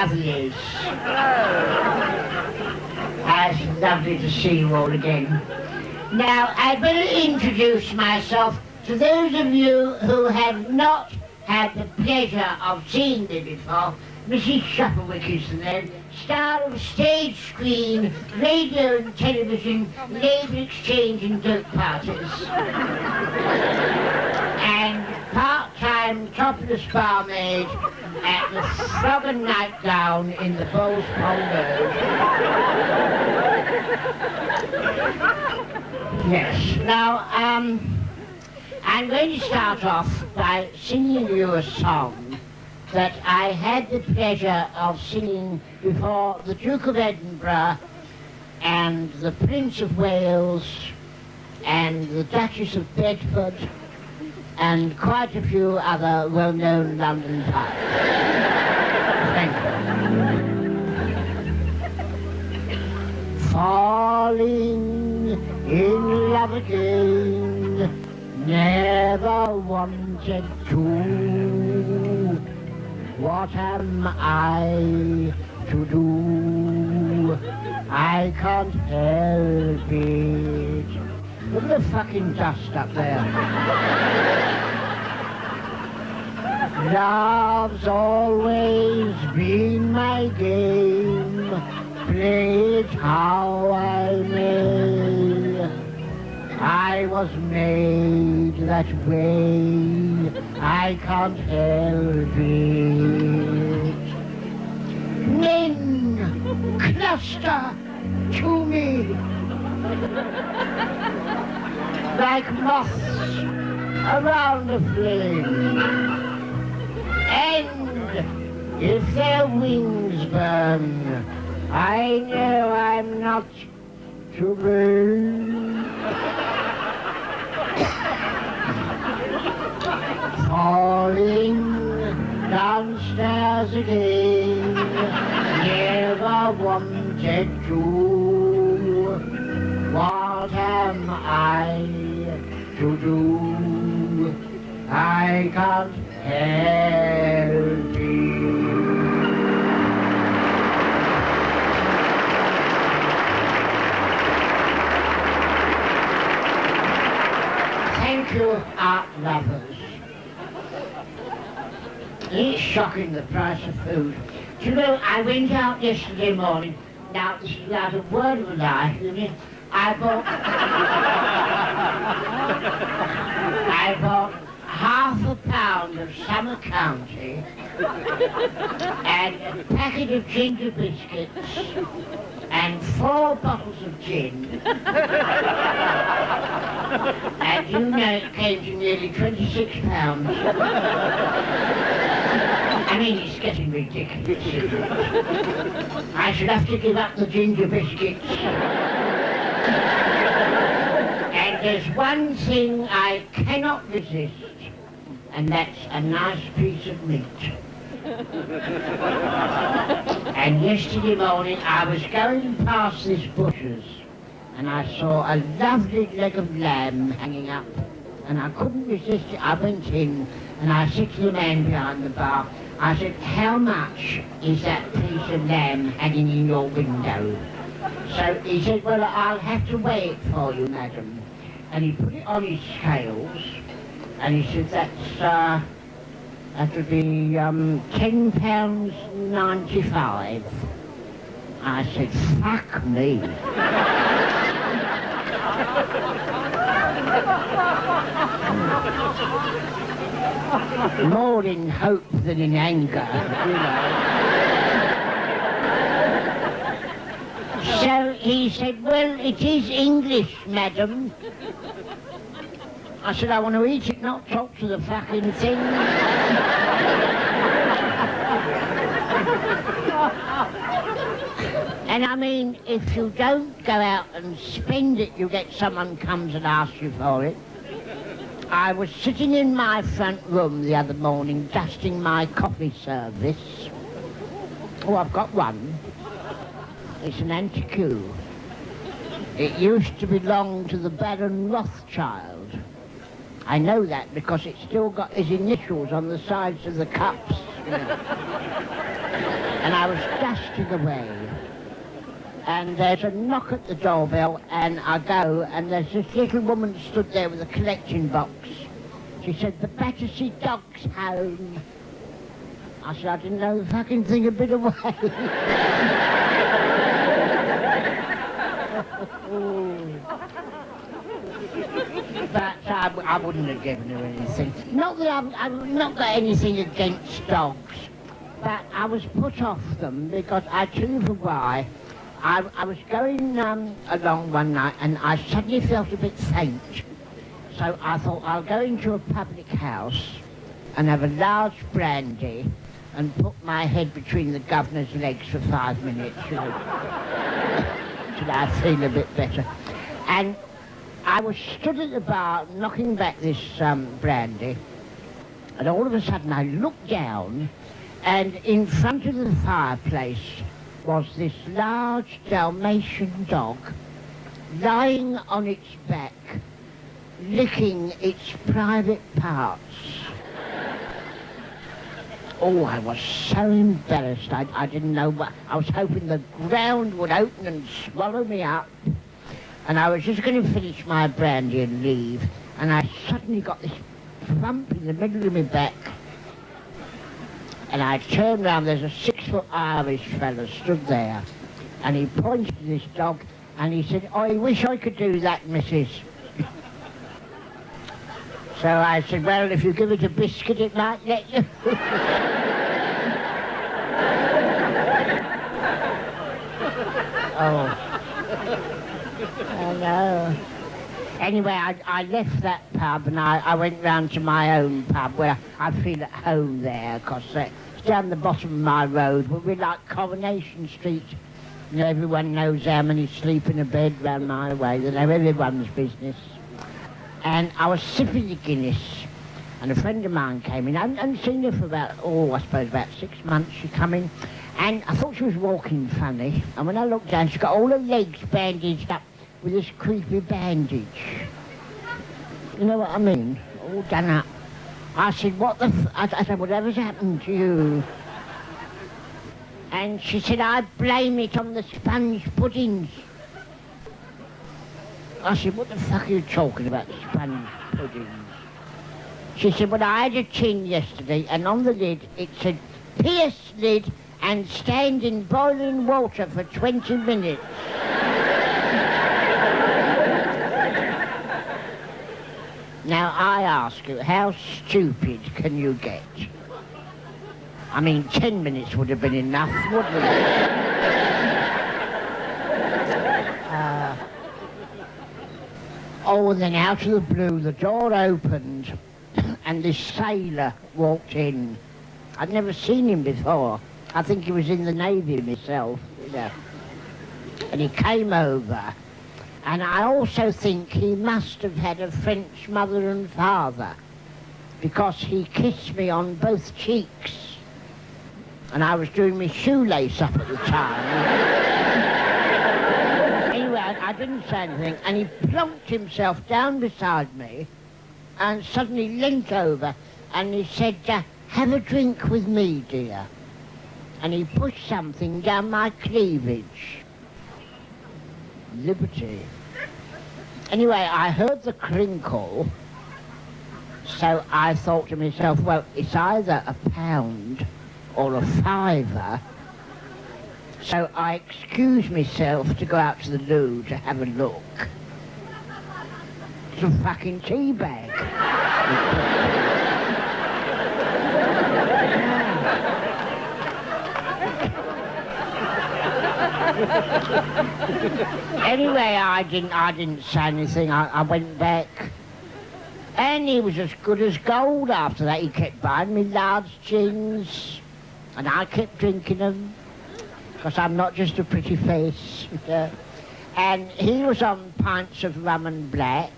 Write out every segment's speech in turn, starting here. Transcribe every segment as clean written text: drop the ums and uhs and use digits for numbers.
lovelies. It's lovely to see you all again. Now, I'd better introduce myself to those of you who have not had the pleasure of seeing me before. Mrs Shufflewick is the name, star of stage, screen, radio and television, label exchange and dope parties. And part-time topless barmaid at the Frog and Nightgown in the Bowls Pond Road. Yes, now, I'm going to start off by singing you a song that I had the pleasure of singing before the Duke of Edinburgh and the Prince of Wales and the Duchess of Bedford and quite a few other well-known London pubs. Thank you. Falling in love again, never wanted to. What am I to do? I can't help it. Look at the fucking dust up there. Love's always been my game, play it how I may. I was made that way, I can't help it. Men cluster to me like moths around a flame, and if their wings burn, I know I'm not to blame. Falling downstairs again, never wanted to. What am I to do? I can't help it. Thank you, art lovers. It's shocking, the price of food. Do you know, I went out yesterday morning. Now, this is without a word of a lie, you know, I bought half a pound of Summer County and a packet of ginger biscuits and 4 bottles of gin. And you know it came to nearly £26. I mean, it's getting ridiculous, isn't it? I should have to give up the ginger biscuits. And there's one thing I cannot resist, and that's a nice piece of meat. And yesterday morning I was going past this butcher's and I saw a lovely leg of lamb hanging up, and I couldn't resist it. I went in and I said to the man behind the bar, I said, how much is that piece of lamb hanging in your window? So he said, well, I'll have to weigh it for you, madam. And he put it on his scales and he said, that would be £10.95. I said, fuck me. More in hope than in anger, you know. So he said, well, it is English, madam. I said, I want to eat it, not talk to the fucking thing. And I mean, if you don't go out and spend it, you get someone comes and asks you for it. I was sitting in my front room the other morning, dusting my coffee service. Oh, I've got one. It's an antique. It used to belong to the Baron Rothschild. I know that because it's still got his initials on the sides of the cups. You know. and I was dusting away. And there's a knock at the doorbell, and I go, and there's this little woman stood there with a collection box. She said, "The Battersea dog's home." I said, "I didn't know the fucking thing had been away." But I wouldn't have given her anything. Not that I've not got anything against dogs, but I was put off them because I tell you for why. I was going along one night and I suddenly felt a bit faint. So I thought I'll go into a public house and have a large brandy and put my head between the governor's legs for 5 minutes, you know, till I feel a bit better. And I was stood at the bar knocking back this brandy, and all of a sudden I looked down, and in front of the fireplace was this large Dalmatian dog lying on its back, licking its private parts. Oh, I was so embarrassed. I didn't know what... I was hoping the ground would open and swallow me up. And I was just going to finish my brandy and leave. And I suddenly got this bump in the middle of my back. And I turned round, there's a 6-foot Irish fella stood there. And he pointed to this dog and he said, "I wish I could do that, missus." So I said, "Well, if you give it a biscuit, it might let you." Oh. I know. Anyway, I left that pub and I went round to my own pub where I feel at home there, because it's down the bottom of my road. We're like Coronation Street. You know, everyone knows how many sleep in a bed round my way. They know everyone's business. And I was sipping the Guinness, and a friend of mine came in. I hadn't seen her for about, I suppose about 6 months. She come in, and I thought she was walking funny. And when I looked down, she got all her legs bandaged up with this creepy bandage. You know what I mean? All done up. I said, I said, "Whatever's happened to you?" And she said, "I blame it on the sponge puddings." I said, "What the fuck are you talking about, sponge puddings?" She said, "Well, I had a tin yesterday, and on the lid it said, 'Pierce lid and stand in boiling water for 20 minutes. Now, I ask you, how stupid can you get? I mean, 10 minutes would have been enough, wouldn't it? And then out of the blue, the door opened, and this sailor walked in. I'd never seen him before. I think he was in the Navy myself, you know. And he came over. And I also think he must have had a French mother and father, because he kissed me on both cheeks. And I was doing my shoelace up at the time. Anyway, I didn't say anything, and he plunked himself down beside me and suddenly leant over and he said, "Have a drink with me, dear." And he pushed something down my cleavage. Liberty. Anyway, I heard the crinkle, so I thought to myself, well, it's either a £1 or a £5. So I excused myself to go out to the loo to have a look. It's a fucking tea bag. Anyway, I didn't say anything. I went back, and he was as good as gold after that. He kept buying me large gins, and I kept drinking them, because I'm not just a pretty face. And he was on pints of rum and black.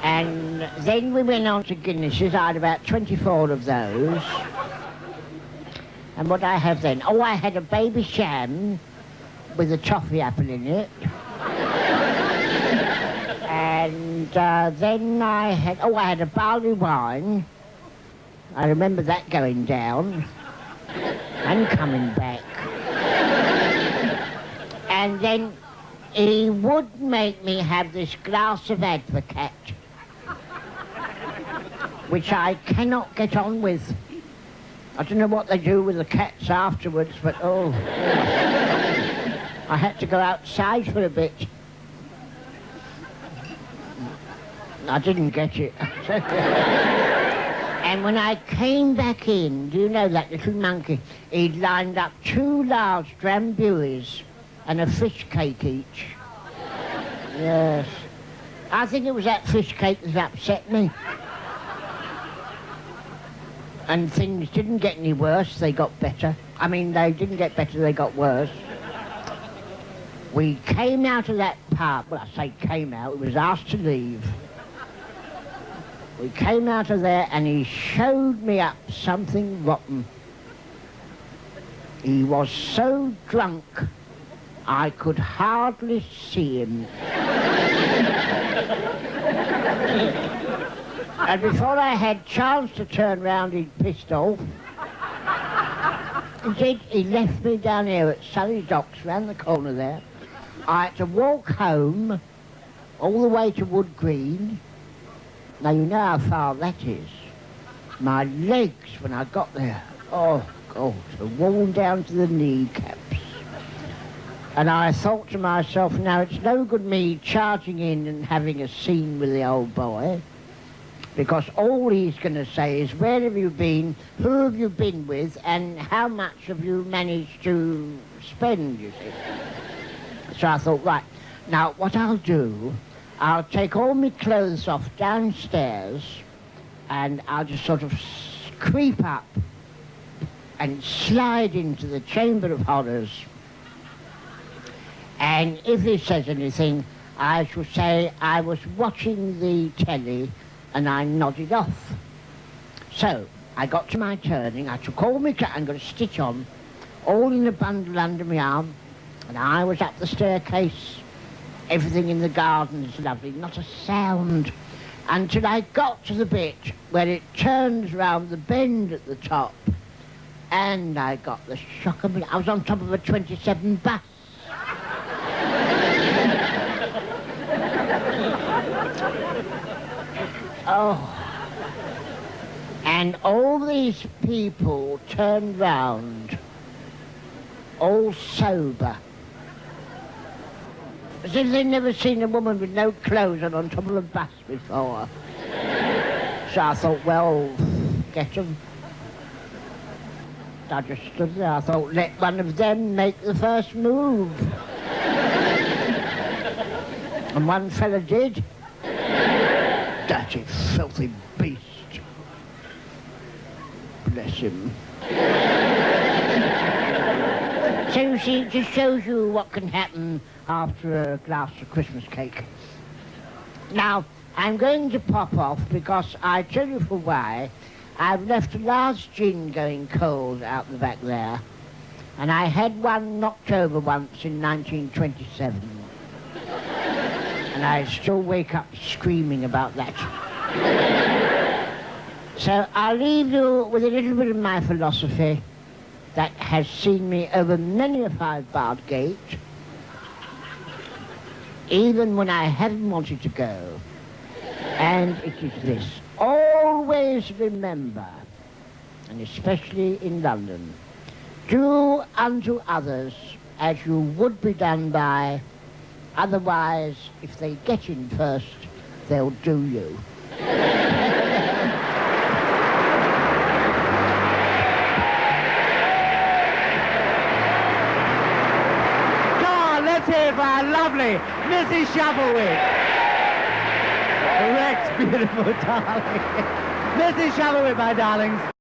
And then we went on to Guinnesses. I had about 24 of those. And what I have then? Oh, I had a baby sham with a toffee apple in it. And then I had a barley wine. I remember that going down and coming back. And then he would make me have this glass of Advocat, which I cannot get on with. I don't know what they do with the cats afterwards, but oh. I had to go outside for a bit. I didn't get it. And when I came back in, do you know that little monkey? He'd lined up 2 large drambuies and a fish cake each. Yes. I think it was that fish cake that upset me. And things didn't get any worse, they got better. I mean, they didn't get better, they got worse. We came out of that pub, well, I say came out, we was asked to leave. We came out of there and he showed me up something rotten. He was so drunk, I could hardly see him. And before I had chance to turn round, he'd pissed off. Indeed, he left me down here at Surrey Docks, round the corner there. I had to walk home all the way to Wood Green. Now, you know how far that is. My legs, when I got there, oh, God, were worn down to the kneecaps. And I thought to myself, now, it's no good me charging in and having a scene with the old boy, because all he's going to say is, where have you been, who have you been with, and how much have you managed to spend, you see. So I thought, right, now what I'll do, I'll take all my clothes off downstairs and I'll just sort of creep up and slide into the Chamber of Horrors. And if he says anything, I shall say I was watching the telly and I nodded off. So I got to my turning, I took all my clothes and got a stitch on, all in a bundle under my arm. And I was up the staircase, everything in the garden is lovely, not a sound, until I got to the bit where it turns round the bend at the top, and I got the shock of it. I was on top of a 27 bus. Oh. And all these people turned round, all sober, as if they'd never seen a woman with no clothes on top of a bus before. So I thought, well, get 'em. I just stood there. I thought, let one of them make the first move. And one fella did. Dirty, filthy beast. Bless him. So you see, it just shows you what can happen after a glass of Christmas cake. Now, I'm going to pop off because I tell you for why. I've left a large gin going cold out the back there, and I had one knocked over once in 1927. And I still wake up screaming about that. So I'll leave you with a little bit of my philosophy that has seen me over many a 5-barred gate, even when I haven't wanted to go. And it is this: always remember, and especially in London, do unto others as you would be done by. Otherwise, if they get in first, they'll do you. Let's hear it for our lovely Mrs Shufflewick. Rex, beautiful darling. Mrs Shufflewick, my darlings.